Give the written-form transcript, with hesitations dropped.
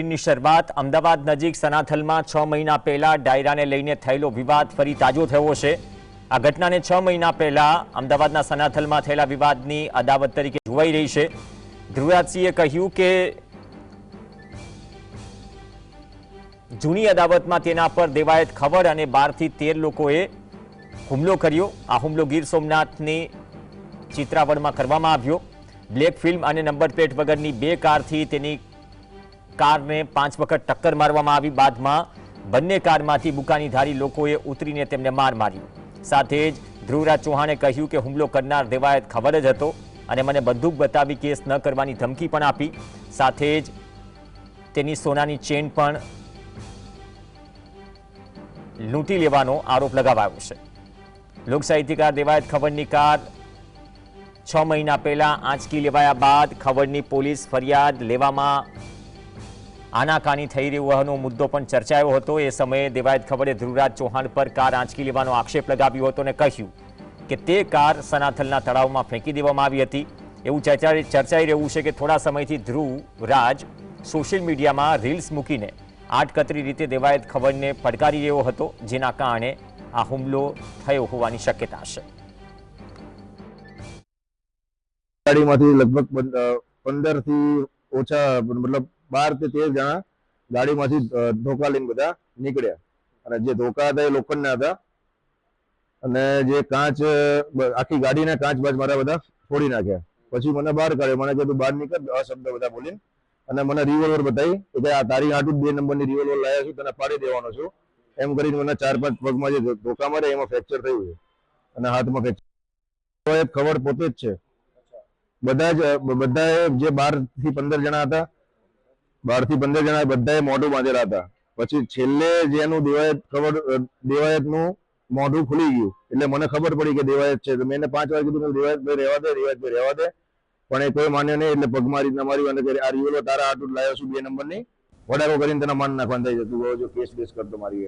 બુલેટિનની શરૂઆત અમદાવાદ નજીક સનાથલમાં 6 મહિના પહેલા ડાયરાને લઈને થયેલો વિવાદ ફરી તાજો થયો છે। આ ઘટનાને 6 મહિના પહેલા અમદાવાદના સનાથલમાં થયેલા વિવાદની અદાવત તરીકે જોવાઈ રહી છે। ધ્રુવરાજસિંહે કહ્યું કે જૂની અદાવતમાં તેના પર દેવાયત ખબર અને 12 થી 13 લોકોએ હુમલો કર્યો। આ હુમલો ગીર સોમનાથની ચિત્રાવડમાં કરવામાં આવ્યો। બ્લેક ફિલ્મ અને નંબર પ્લેટ વગરની 2 કારથી તેની कारने 5 वखत टक्कर मारवामां आवी। बादमां बंने कारमांथी बुकानीधारी लोकोए उतरीने तेमने मार मार्यो। साथे ज ध्रुवराज चौहाणे कह्युं के हुमलो करनार देवायत खबर ज हतो अने मने बंदूक बतावी केस न करवानी धमकी पण आपी। साथे ज तेनी सोनानी चेन पण लूंटी लेवानो आरोप लगावायो छे। लोकसाहित्यकार देवायत खबरनी कार 6 महीना पहला आंचकी लेवाया बाद खबरनी पोलीस फरियाद लेवामां आनाकानी थई रही होવાનો मुद्दो पण चर्चायो हतो। ए समये देवायत खबरे ध्रुवराज चौहाण पर कार आंचकी लेवानो आक्षेप लगाव्यो हतो अने कह्युं के ते कार सनाथलना तळावमां फेंकी देवामां आवी हती। एवुं चर्चाई रह्युं छे के थोड़ा समयथी ध्रुवराज सोशियल मीडियामां रील्स मूकीने आडकतरी रीते देवायत खबरने પડકારી રહ્યો હતો, જેના કારણે આ હુમલો થયો હોવાની શક્યતા છે। ગાડીમાંથી લગભગ 15 થી ઓછા મતલબ 12 થી 13 જણા ગાડીમાંથી ધોકા લઈને બધા નીકળ્યા અને જે ધોકા હતા એ લોખંડના હતા અને જે કાચ આખી ગાડીના કાચ બાજ મારા બધા ફોડી નાખ્યા। પછી મને બહાર કાઢ્યો, મને કીધું બહાર નીકળ, આ શબ્દ બધા બોલીને અને મને રિવોલ્વર બતાવી કે આ તારી હાટુ 2 નંબરની રિવોલ્વર લાવ્યા છું, તને પાડી દેવાનો છું એમ કરીને મને 4-5 પગમાં જે ધોકા મારે એમાં ફ્રેક્ચર થયું છે અને હાથમાં ફ્રેક્ચર। તો એ ખબર પોતે જ છે। બધાએ જે 12 થી 15 જણા હતા, 12 થી 15 જણા બધાએ મોઢું બાંધેલા હતા। પછી છેલ્લે જેનું દેવાયતનું મોઢું ખુલી ગયું એટલે મને ખબર પડી કે દેવાયત છે। તો મેં એને 5 વાર કીધું દેવાયતભાઈ રહેવા દે, પણ એ કોઈ માન્યો નહીં। એટલે પગમાં રીતના માર્યું અને આ રિવોલ્વર તારા હાટુ લાવ્યો છું 2 નંબરની, વડાકો કરીને તને માન નાખવાનું થઈ જતું જો કેસ બેસ કરતો મારી